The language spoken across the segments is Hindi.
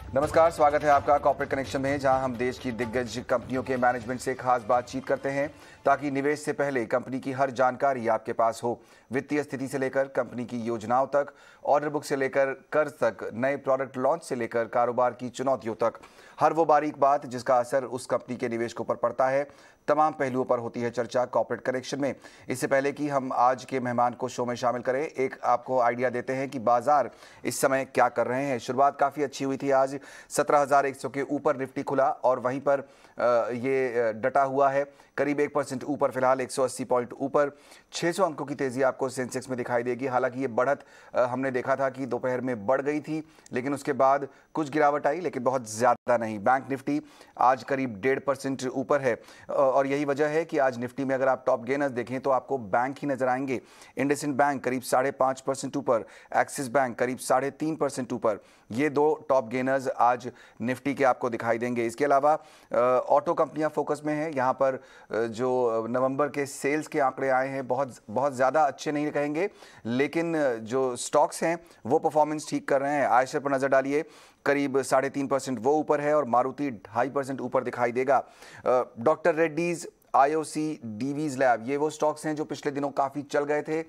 नमस्कार, स्वागत है आपका कॉर्पोरेट कनेक्शन में, जहां हम देश की दिग्गज कंपनियों के मैनेजमेंट से खास बातचीत करते हैं ताकि निवेश से पहले कंपनी की हर जानकारी आपके पास हो। वित्तीय स्थिति से लेकर कंपनी की योजनाओं तक, ऑर्डर बुक से लेकर कर्ज तक, नए प्रोडक्ट लॉन्च से लेकर कारोबार की चुनौतियों तक, हर वो बारीक बात जिसका असर उस कंपनी के निवेशकों पर पड़ता है, तमाम पहलुओं पर होती है चर्चा कॉर्पोरेट कनेक्शन में। इससे पहले कि हम आज के मेहमान को शो में शामिल करें, एक आपको आइडिया देते हैं कि बाजार इस समय क्या कर रहे हैं। शुरुआत काफ़ी अच्छी हुई थी, आज 17,100 के ऊपर निफ्टी खुला और वहीं पर ये डटा हुआ है, करीब 1% ऊपर, फिलहाल 180 पॉइंट ऊपर। 600 अंकों की तेजी आपको सेंसेक्स में दिखाई देगी। हालांकि ये बढ़त हमने देखा था कि दोपहर में बढ़ गई थी, लेकिन उसके बाद कुछ गिरावट आई, लेकिन बहुत ज़्यादा नहीं। बैंक निफ्टी आज करीब 1.5% ऊपर है और यही वजह है कि आज निफ्टी में अगर आप टॉप गेनर्स देखें तो आपको बैंक ही नजर आएंगे। इंडसइंड बैंक करीब 5.5% ऊपर, एक्सिस बैंक करीब 3.5% ऊपर। ये दो टॉप गेनर्स आज निफ्टी के आपको दिखाई देंगे। इसके अलावा ऑटो कंपनियां फोकस में हैं। यहाँ पर जो नवंबर के सेल्स के आंकड़े आए हैं बहुत ज़्यादा अच्छे नहीं कहेंगे, लेकिन जो स्टॉक्स हैं वो परफॉर्मेंस ठीक कर रहे हैं। आयशर पर नज़र डालिए, करीब 3.5% वो ऊपर है और मारुति 2.5% ऊपर दिखाई देगा। Doctor Reddy's, IOC, Divi's lab, ये वो स्टॉक्स हैं जो पिछले दिनों काफ़ी चल गए थे,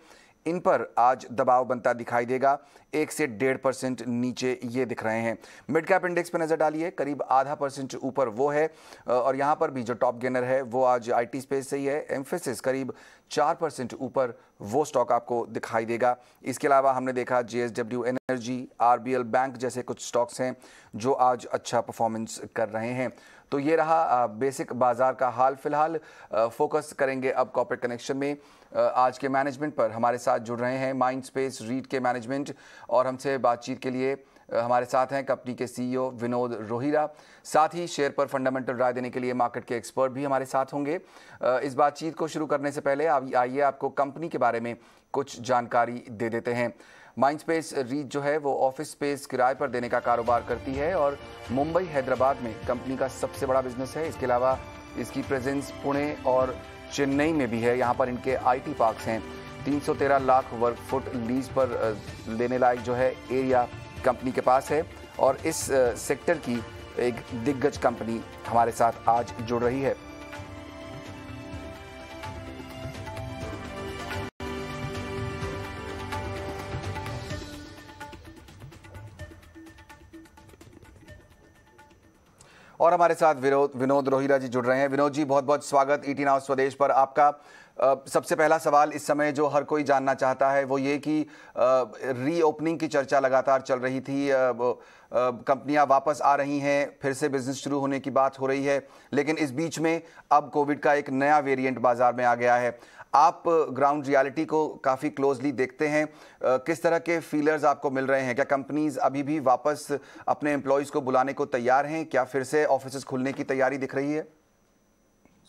इन पर आज दबाव बनता दिखाई देगा। 1 से 1.5% नीचे ये दिख रहे हैं। मिड कैप इंडेक्स पर नजर डालिए, करीब 0.5% ऊपर वो है और यहाँ पर भी जो टॉप गेनर है वो आज आईटी स्पेस से ही है। एम्फेसिस करीब 4% ऊपर वो स्टॉक आपको दिखाई देगा। इसके अलावा हमने देखा जेएसडब्ल्यू एनर्जी, आरबीएल बैंक जैसे कुछ स्टॉक्स हैं जो आज अच्छा परफॉर्मेंस कर रहे हैं। तो ये रहा बेसिक बाजार का हाल। फिलहाल फोकस करेंगे अब कॉर्पोरेट कनेक्शन में आज के मैनेजमेंट पर। हमारे साथ जुड़ रहे हैं माइंडस्पेस रीट के मैनेजमेंट और हमसे बातचीत के लिए हमारे साथ हैं कंपनी के सीईओ विनोद रोहिरा। साथ ही शेयर पर फंडामेंटल राय देने के लिए मार्केट के एक्सपर्ट भी हमारे साथ होंगे। इस बातचीत को शुरू करने से पहले आइए आपको कंपनी के बारे में कुछ जानकारी दे देते हैं। माइंडस्पेस रीट जो है वो ऑफिस स्पेस किराए पर देने का कारोबार करती है और मुंबई, हैदराबाद में कंपनी का सबसे बड़ा बिजनेस है। इसके अलावा इसकी प्रेजेंस पुणे और चेन्नई में भी है। यहाँ पर इनके आईटी पार्क्स हैं। 313 लाख वर्ग फुट लीज पर लेने लायक जो है एरिया कंपनी के पास है और इस सेक्टर की एक दिग्गज कंपनी हमारे साथ आज जुड़ रही है। और हमारे साथ विनोद रोहिरा जी जुड़ रहे हैं। विनोद जी, बहुत बहुत स्वागत ईटी नाउ स्वदेश पर आपका। सबसे पहला सवाल इस समय जो हर कोई जानना चाहता है वो ये कि रीओपनिंग की चर्चा लगातार चल रही थी, कंपनियां वापस आ रही हैं, फिर से बिजनेस शुरू होने की बात हो रही है, लेकिन इस बीच में अब कोविड का एक नया वेरिएंट बाजार में आ गया है। आप ग्राउंड रियलिटी को काफ़ी क्लोजली देखते हैं, किस तरह के फीलर्स आपको मिल रहे हैं? क्या कंपनीज अभी भी वापस अपने एम्प्लॉयज़ को बुलाने को तैयार हैं? क्या फिर से ऑफिसेज खुलने की तैयारी दिख रही है?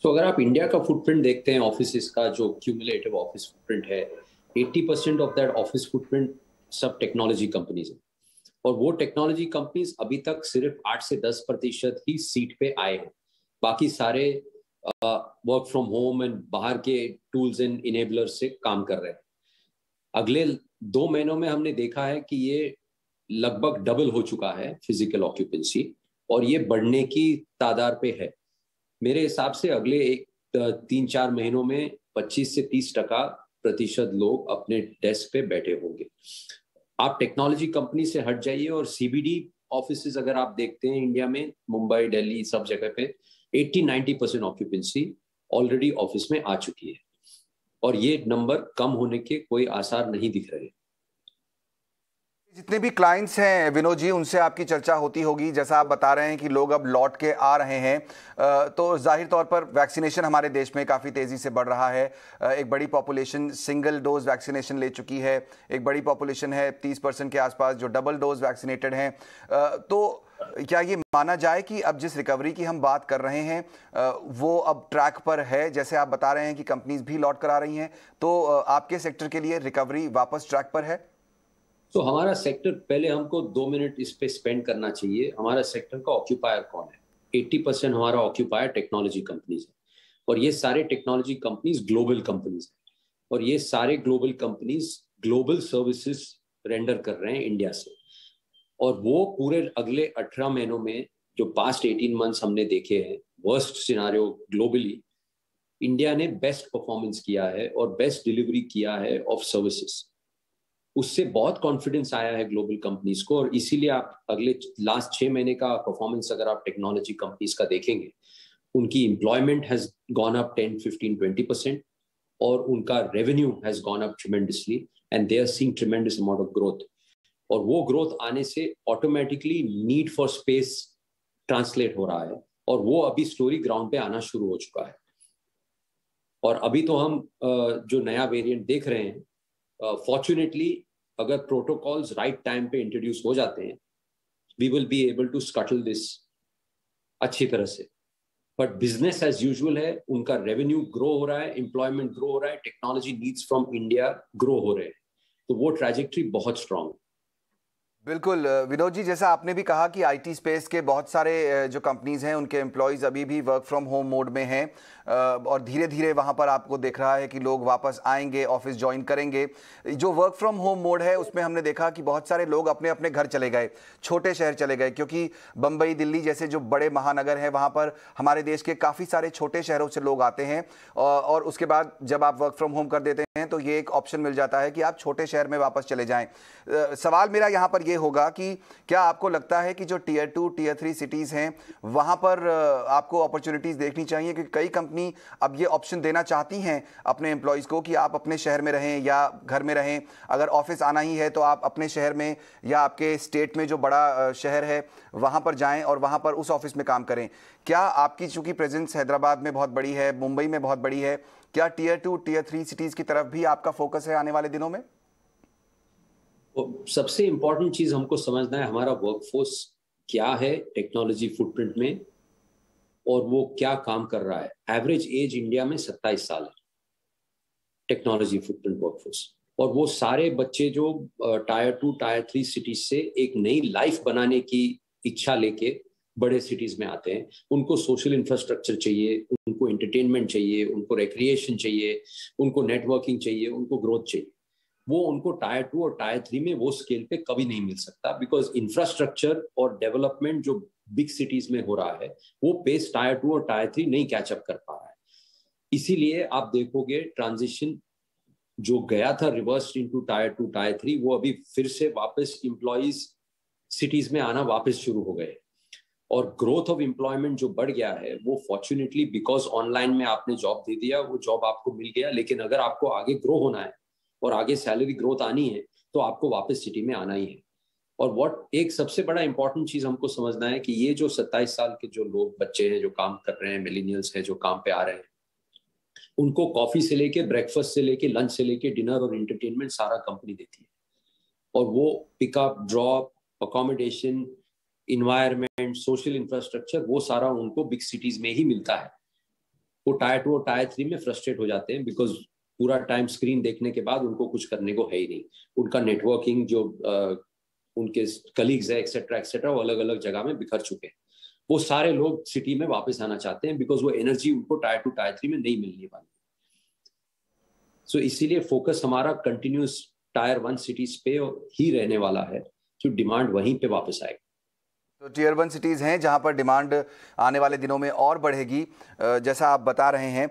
तो अगर आप इंडिया का फुटप्रिंट देखते हैं, ऑफिस का जो क्यूमुलेटिव ऑफिस फुटप्रिंट है, 80% ऑफ दैट ऑफिस फुटप्रिंट सब टेक्नोलॉजी कंपनीज है और वो टेक्नोलॉजी कंपनीज अभी तक सिर्फ 8 से 10% ही सीट पे आए हैं। बाकी सारे वर्क फ्रॉम होम एंड बाहर के टूल्स एंड इनेबलर्स से काम कर रहे हैं। अगले 2 महीनों में हमने देखा है कि ये लगभग डबल हो चुका है फिजिकल ऑक्यूपेंसी और ये बढ़ने की तादाद पे है। मेरे हिसाब से अगले 3-4 महीनों में 25 से 30% लोग अपने डेस्क पे बैठे होंगे। आप टेक्नोलॉजी कंपनी से हट जाइए और सीबीडी ऑफिसेज अगर आप देखते हैं इंडिया में, मुंबई, दिल्ली, सब जगह पे 80-90% ऑक्यूपेंसी ऑलरेडी ऑफिस में आ चुकी है और ये नंबर कम होने के कोई आसार नहीं दिख रहे। जितने भी क्लाइंट्स हैं विनोद जी, उनसे आपकी चर्चा होती होगी, जैसा आप बता रहे हैं कि लोग अब लौट के आ रहे हैं, तो जाहिर तौर पर वैक्सीनेशन हमारे देश में काफ़ी तेज़ी से बढ़ रहा है। एक बड़ी पॉपुलेशन सिंगल डोज वैक्सीनेशन ले चुकी है, एक बड़ी पॉपुलेशन है 30% के आसपास जो डबल डोज वैक्सीनेटेड हैं। तो क्या ये माना जाए कि अब जिस रिकवरी की हम बात कर रहे हैं वो अब ट्रैक पर है? जैसे आप बता रहे हैं कि कंपनीज भी लौट कर आ रही हैं, तो आपके सेक्टर के लिए रिकवरी वापस ट्रैक पर है? तो हमारा सेक्टर, पहले हमको 2 मिनट इस पे स्पेंड करना चाहिए। हमारा सेक्टर का ऑक्यूपायर कौन है? 80% हमारा ऑक्यूपायर टेक्नोलॉजी कंपनीज है और ये सारे टेक्नोलॉजी कंपनीज ग्लोबल कंपनीज है और ये सारे global companies global services render कर रहे हैं इंडिया से। और वो पूरे अगले 18 महीनों में जो पास्ट 18 मंथ्स हमने देखे हैं, वर्स्ट सिनारियो ग्लोबली, इंडिया ने बेस्ट परफॉर्मेंस किया है और बेस्ट डिलीवरी किया है ऑफ सर्विसेज। उससे बहुत कॉन्फिडेंस आया है ग्लोबल कंपनीज को, और इसीलिए आप अगले लास्ट 6 महीने का परफॉर्मेंस अगर आप टेक्नोलॉजी कंपनीज का देखेंगे, उनकी एम्प्लॉयमेंट हैज गॉन अप 10, 15, 20%, और उनका revenue has gone up tremendously, and they are seeing tremendous amount of growth. और वो ग्रोथ आने से automatically need for space translate हो रहा है, और वो अभी स्टोरी ग्राउंड पे आना शुरू हो चुका है। और अभी तो हम जो नया वेरिएंट देख रहे हैं, फॉर्चुनेटली अगर प्रोटोकॉल्स राइट टाइम पे इंट्रोड्यूस हो जाते हैं, we will be able to scuttle this अच्छी तरह से। बट बिजनेस एज यूजुअल है, उनका रेवेन्यू ग्रो हो रहा है, एम्प्लॉयमेंट ग्रो हो रहा है, technology needs from India grow हो रहे हैं, तो वो ट्रैजेक्टरी बहुत स्ट्रांग है। बिल्कुल विनोद जी, जैसा आपने भी कहा कि आईटी स्पेस के बहुत सारे जो कंपनीज हैं उनके एम्प्लॉयज़ अभी भी वर्क फ्रॉम होम मोड में हैं, और धीरे धीरे वहाँ पर आपको दिख रहा है कि लोग वापस आएंगे, ऑफिस ज्वाइन करेंगे। जो वर्क फ्रॉम होम मोड है उसमें हमने देखा कि बहुत सारे लोग अपने अपने घर चले गए, छोटे शहर चले गए, क्योंकि बम्बई, दिल्ली जैसे जो बड़े महानगर हैं वहाँ पर हमारे देश के काफ़ी सारे छोटे शहरों से लोग आते हैं, और उसके बाद जब आप वर्क फ्रॉम होम कर देते हैं तो ये एक ऑप्शन मिल जाता है कि आप छोटे शहर में वापस चले जाएं। सवाल मेरा यहाँ पर ये होगा कि क्या आपको लगता है कि जो टीयर 2, टीयर 3 सिटीज़ हैं वहाँ पर आपको अपॉर्चुनिटीज़ देखनी चाहिए, क्योंकि कई कंपनी अब ये ऑप्शन देना चाहती हैं अपने एम्प्लॉयज़ को कि आप अपने शहर में रहें या घर में रहें, अगर ऑफिस आना ही है तो आप अपने शहर में या आपके स्टेट में जो बड़ा शहर है वहाँ पर जाएँ और वहाँ पर उस ऑफिस में काम करें। क्या आपकी चूँकि प्रेजेंस हैदराबाद में बहुत बड़ी है, मुंबई में बहुत बड़ी है, क्या टीयर 2, टीयर 3 सिटीज़ की तरफ भी आपका फोकस है आने वाले दिनों में? तो सबसे इंपॉर्टेंट चीज हमको समझना है, हमारा वर्कफोर्स क्या है टेक्नोलॉजी फुटप्रिंट में, और वो क्या काम कर रहा है। एवरेज एज इंडिया में 27 साल है टेक्नोलॉजी फुटप्रिंट वर्कफोर्स, और वो सारे बच्चे जो टायर 2, टायर 3 सिटीज से एक नई लाइफ बनाने की इच्छा लेके बड़े सिटीज में आते हैं। उनको सोशल इंफ्रास्ट्रक्चर चाहिए, उनको एंटरटेनमेंट चाहिए, उनको रिक्रिएशन चाहिए, उनको नेटवर्किंग चाहिए, उनको ग्रोथ चाहिए। वो उनको टायर 2 और टायर 3 में वो स्केल पे कभी नहीं मिल सकता, बिकॉज इंफ्रास्ट्रक्चर और डेवलपमेंट जो बिग सिटीज में हो रहा है वो पेस टायर 2 और टायर 3 नहीं कैचअप कर पा रहा है। इसीलिए आप देखोगे ट्रांजिशन जो गया था रिवर्स इनटू टायर 2, टायर 3, वो अभी फिर से वापस इंप्लॉइज सिटीज में आना वापस शुरू हो गए। और ग्रोथ ऑफ एम्प्लॉयमेंट जो बढ़ गया है वो फॉर्चुनेटली बिकॉज ऑनलाइन में आपने जॉब दे दिया, वो जॉब आपको मिल गया, लेकिन अगर आपको आगे ग्रो होना है और आगे सैलरी ग्रोथ आनी है तो आपको वापस सिटी में आना ही है। और एक सबसे बड़ा इंपॉर्टेंट चीज हमको समझना है कि ये जो 27 साल के जो लोग बच्चे हैं जो काम कर रहे हैं, मिलेनियल्स हैं जो काम पे आ रहे हैं, उनको कॉफी से लेके ब्रेकफास्ट से लेके लंच से लेके डिनर और एंटरटेनमेंट सारा कंपनी देती है। और वो pickup, drop, accommodation, environment, social infrastructure, वो सारा उनको बिग सिटीज में ही मिलता है। वो टायर 2 और टायर 3 में फ्रस्ट्रेट हो जाते हैं, बिकॉज पूरा टाइम स्क्रीन देखने के बाद उनको कुछ करने को है ही नहीं। उनका नेटवर्किंग जो उनके कलीग्स है एक्सेट्रा एक्सेट्रा, वो अलग अलग जगह में बिखर चुके हैं। वो सारे लोग सिटी में वापस आना चाहते हैं बिकॉज वो एनर्जी उनको टायर 2, टायर 3 में नहीं मिलने वाली। सो इसीलिए फोकस हमारा कंटिन्यूस टायर 1 सिटीज पे ही रहने वाला है, कि डिमांड वहीं पे वापस आएगी। तो टीयर 1 सिटीज़ हैं जहां पर डिमांड आने वाले दिनों में और बढ़ेगी, जैसा आप बता रहे हैं।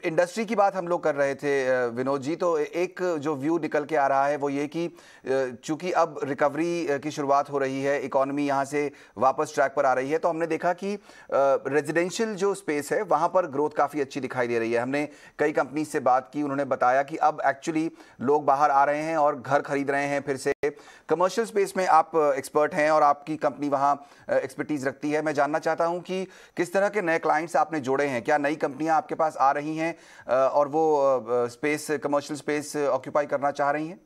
इंडस्ट्री की बात हम लोग कर रहे थे विनोद जी, तो एक जो व्यू निकल के आ रहा है वो ये कि चूंकि अब रिकवरी की शुरुआत हो रही है, इकोनॉमी यहां से वापस ट्रैक पर आ रही है, तो हमने देखा कि रेजिडेंशियल जो स्पेस है वहां पर ग्रोथ काफ़ी अच्छी दिखाई दे रही है। हमने कई कंपनी से बात की, उन्होंने बताया कि अब एक्चुअली लोग बाहर आ रहे हैं और घर खरीद रहे हैं फिर से। कमर्शियल स्पेस में आप एक्सपर्ट हैं और आपकी कंपनी वहां एक्सपर्टीज रखती है। मैं जानना चाहता हूं कि किस तरह के नए क्लाइंट्स आपने जोड़े हैं, क्या नई कंपनियां आपके पास आ रही हैं और वो स्पेस, कमर्शियल स्पेस ऑक्यूपाई करना चाह रही हैं?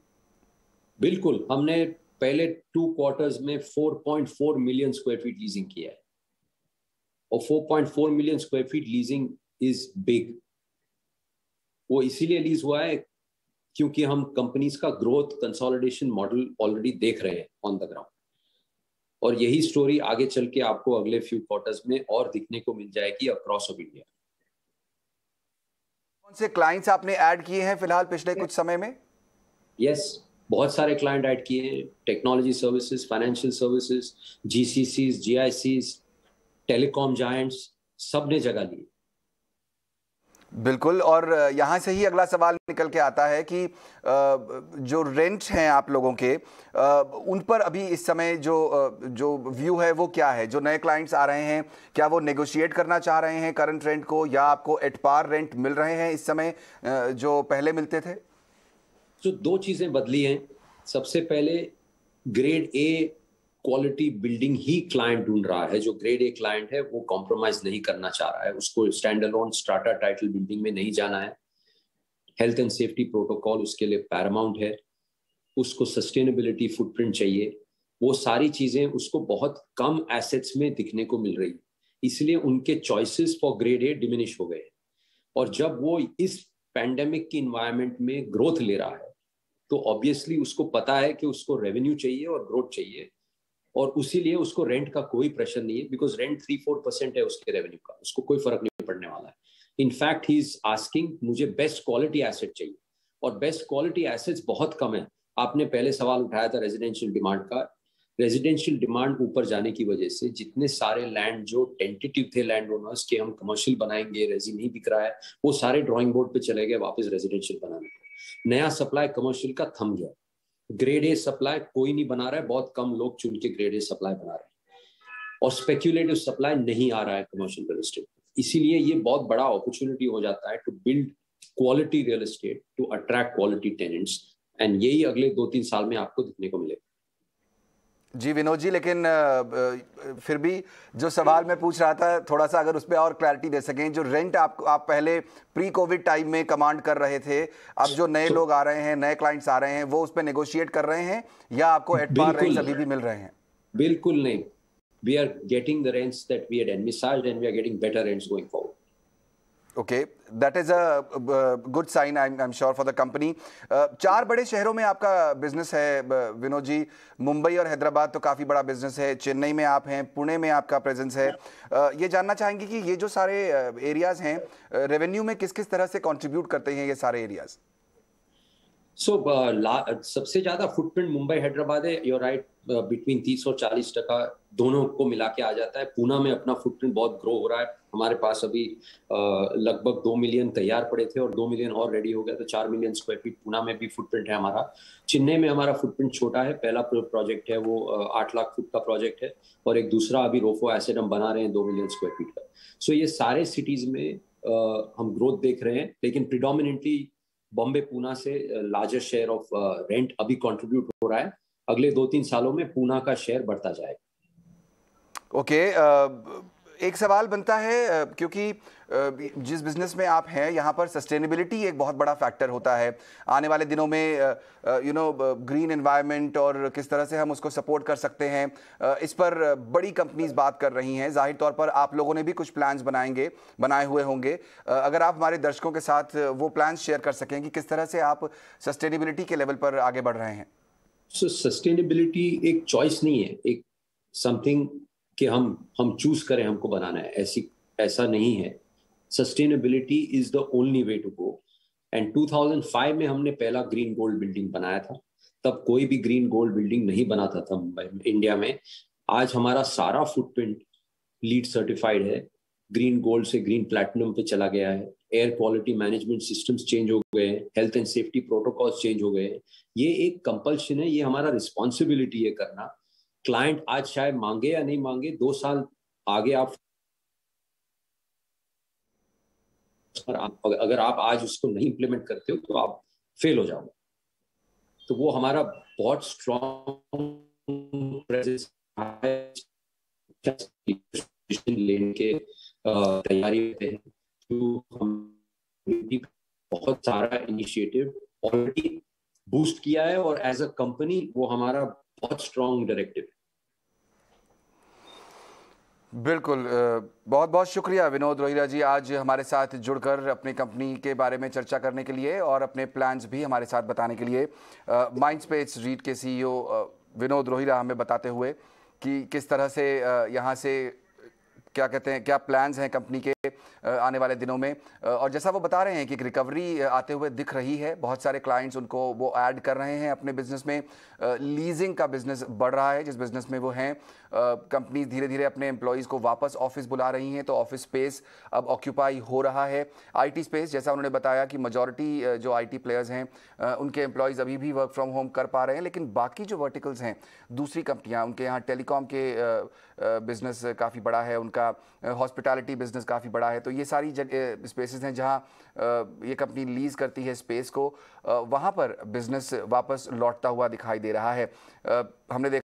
बिल्कुल, हमने पहले 2 क्वार्टर्स में 4.4 मिलियन स्क्वायर फीट लीजिंग किया है, और 4.4 million square feet leasing is big. वो इसीलिए लीज हुआ है क्योंकि हम कंपनीज का ग्रोथ कंसोलिडेशन मॉडल ऑलरेडी देख रहे हैं ऑन द ग्राउंड, और यही स्टोरी आगे चल के आपको अगले फ्यू क्वार्टर्स में और दिखने को मिल जाएगी अक्रॉस ऑफ इंडिया। कौन से क्लाइंट्स आपने ऐड किए हैं फिलहाल पिछले कुछ समय में? यस, बहुत सारे क्लाइंट ऐड किए हैं, technology services, financial services, GCCs, जीआईसीज, टेलीकॉम जायंट्स, सब ने जगह ली। बिल्कुल, और यहाँ से ही अगला सवाल निकल के आता है कि जो रेंट हैं आप लोगों के, उन पर अभी इस समय जो व्यू है वो क्या है? जो नए क्लाइंट्स आ रहे हैं, क्या वो नेगोशिएट करना चाह रहे हैं करंट रेंट को, या आपको एट पार रेंट मिल रहे हैं इस समय जो पहले मिलते थे? तो दो चीजें बदली हैं। सबसे पहले grade A quality building he client ढूंढ रहा है। जो ग्रेड ए क्लाइंट है वो कॉम्प्रोमाइज नहीं करना चाह रहा है, उसको stand alone strata title building में नहीं जाना है। हेल्थ एंड सेफ्टी प्रोटोकॉल उसके लिए पैरामाउंट है, उसको सस्टेनेबिलिटी फुटप्रिंट चाहिए। वो सारी चीजें उसको बहुत कम एसेट्स में दिखने को मिल रही, इसलिए उनके choices for grade A diminish हो गए। और जब वो इस पैंडेमिक की इन्वायरमेंट में ग्रोथ ले रहा है तो ऑब्वियसली उसको पता है कि उसको रेवेन्यू चाहिए और ग्रोथ चाहिए, और उसीलिए उसको रेंट का कोई प्रेशर नहीं है, बिकॉज रेंट 3-4% है उसके रेवेन्यू का, उसको कोई फर्क नहीं पड़ने वाला है। इनफैक्ट ही इज आस्किंग मुझे बेस्ट क्वालिटी एसेट चाहिए, और बेस्ट क्वालिटी एसेट्स बहुत कम है। आपने पहले सवाल उठाया था रेजिडेंशियल डिमांड का। रेजिडेंशियल डिमांड ऊपर जाने की वजह से जितने सारे लैंड जो टेंटेटिव थे लैंड ओनर्स के हम कमर्शियल बनाएंगे, रेजी नहीं बिक रहा है, वो सारे ड्रॉइंग बोर्ड पे चले गए वापस रेजिडेंशियल बनाने को। नया सप्लाई कमर्शियल का थम गया। ग्रेड ए सप्लाई कोई नहीं बना रहा है, बहुत कम लोग चुन के ग्रेड ए सप्लाई बना रहे हैं, और स्पेक्यूलेटिव सप्लाई नहीं आ रहा है कमर्शियल रियल एस्टेट। इसीलिए ये बहुत बड़ा अपॉर्चुनिटी हो जाता है to build quality real estate to attract quality tenants, and यही अगले 2-3 साल में आपको दिखने को मिलेगा। जी विनोद जी, लेकिन फिर भी जो सवाल मैं पूछ रहा था, थोड़ा सा अगर उस पर और क्लैरिटी दे सकें। जो रेंट आप पहले प्री कोविड टाइम में कमांड कर रहे थे, अब जो नए लोग आ रहे हैं, नए क्लाइंट्स आ रहे हैं, वो उस पर नेगोशिएट कर रहे हैं, या आपको एट पार रेंट्स अभी भी मिल रहे हैं? बिल्कुल नहीं, we are getting the rents that we had envisaged and we are getting better rents going forward. Okay, that is a good sign, I'm sure for the company. 4 बड़े शहरों में आपका बिजनेस है विनोद जी। मुंबई और हैदराबाद तो काफ़ी बड़ा बिजनेस है, चेन्नई में आप हैं, पुणे में आपका प्रेजेंस है। ये जानना चाहेंगे कि ये जो सारे एरियाज़ हैं, रेवेन्यू में किस किस तरह से कंट्रीब्यूट करते हैं ये सारे एरियाज़? सबसे ज्यादा फुटप्रिंट मुंबई हैदराबाद है, यूर राइट, बिटवीन 30 और 40% दोनों को मिला के आ जाता है। पूना में अपना फुटप्रिंट बहुत ग्रो हो रहा है। हमारे पास अभी लगभग 2 मिलियन तैयार पड़े थे और 2 मिलियन और रेडी हो गया, तो 4 मिलियन स्क्वायर फीट पूना में भी फुटप्रिंट है हमारा। चेन्नई में हमारा फुटप्रिंट छोटा है, पहला प्रोजेक्ट है वो 8 लाख फुट का प्रोजेक्ट है, और एक दूसरा अभी रोफो एसेट हम बना रहे हैं 2 मिलियन स्क्वायर फीट का। सो ये सारे सिटीज में हम ग्रोथ देख रहे हैं, लेकिन प्रिडोमिनेटली बॉम्बे पूना से लार्जर शेयर ऑफ रेंट अभी कंट्रीब्यूट हो रहा है। अगले 2-3 सालों में पूना का शेयर बढ़ता जाएगा। ओके, एक सवाल बनता है, क्योंकि जिस बिजनेस में आप हैं यहाँ पर सस्टेनेबिलिटी एक बहुत बड़ा फैक्टर होता है। आने वाले दिनों में ग्रीन एनवायरनमेंट और किस तरह से हम उसको सपोर्ट कर सकते हैं, इस पर बड़ी कंपनीज बात कर रही हैं। जाहिर तौर पर आप लोगों ने भी कुछ प्लान्स बनाए हुए होंगे। अगर आप हमारे दर्शकों के साथ वो प्लान्स शेयर कर सकें कि किस तरह से आप सस्टेनेबिलिटी के लेवल पर आगे बढ़ रहे हैं। सो सस्टेनेबिलिटी एक चॉइस नहीं है, एक समथिंग कि हम चूज करें हमको बनाना है, ऐसा नहीं है। Sustainability is the only way to go. And 2005 में हमने पहला ग्रीन गोल्ड बिल्डिंग बनाया था। तब कोई भी ग्रीन गोल्ड बिल्डिंग नहीं बनाता था मुंबई में, इंडिया में। आज हमारा सारा फुटप्रिंट लीड सर्टिफाइड है, ग्रीन गोल्ड से ग्रीन प्लैटिनम पे चला गया है। Air quality management systems change हो गए हैं, health and safety protocols change हो गए हैं। ये एक कंपल्शन है, ये हमारा रिस्पॉन्सिबिलिटी है करना। क्लाइंट आज शायद मांगे या नहीं मांगे, 2 साल आगे अगर आप आज उसको नहीं इंप्लीमेंट करते हो तो आप फेल हो जाओगे। तो वो हमारा बहुत स्ट्रॉन्ग प्रेजेंस लेने के तैयारी में है। तो हम बहुत सारा इनिशिएटिव ऑलरेडी बूस्ट किया है, और एज अ कंपनी वो हमारा बहुत स्ट्रॉन्ग डायरेक्टिव है। बिल्कुल, बहुत बहुत शुक्रिया विनोद रोहिरा जी, आज हमारे साथ जुड़कर अपनी कंपनी के बारे में चर्चा करने के लिए और अपने प्लान्स भी हमारे साथ बताने के लिए। माइंडस्पेस रीट के सीईओ विनोद रोहिरा हमें बताते हुए कि किस तरह से यहाँ से क्या कहते हैं, क्या प्लान्स हैं कंपनी के आने वाले दिनों में। और जैसा वो बता रहे हैं कि एक रिकवरी आते हुए दिख रही है, बहुत सारे क्लाइंट्स उनको वो ऐड कर रहे हैं अपने बिजनेस में। लीजिंग का बिजनेस बढ़ रहा है जिस बिजनेस में वो हैं। कंपनी धीरे धीरे अपने एम्प्लॉयज़ को वापस ऑफिस बुला रही हैं, तो ऑफिस स्पेस अब ऑक्यूपाई हो रहा है। आईटी स्पेस, जैसा उन्होंने बताया कि मेजॉरिटी जो आईटी प्लेयर्स हैं उनके एम्प्लॉयज़ अभी भी वर्क फ्रॉम होम कर पा रहे हैं, लेकिन बाकी जो वर्टिकल्स हैं, दूसरी कंपनियां, उनके यहाँ टेलीकॉम के बिजनेस काफ़ी बड़ा है, उनका हॉस्पिटैलिटी बिजनेस काफ़ी बड़ा है। तो ये सारी जगह स्पेसेस हैं जहाँ ये कंपनी लीज करती है स्पेस को, वहाँ पर बिजनेस वापस लौटता हुआ दिखाई दे रहा है। हमने देखा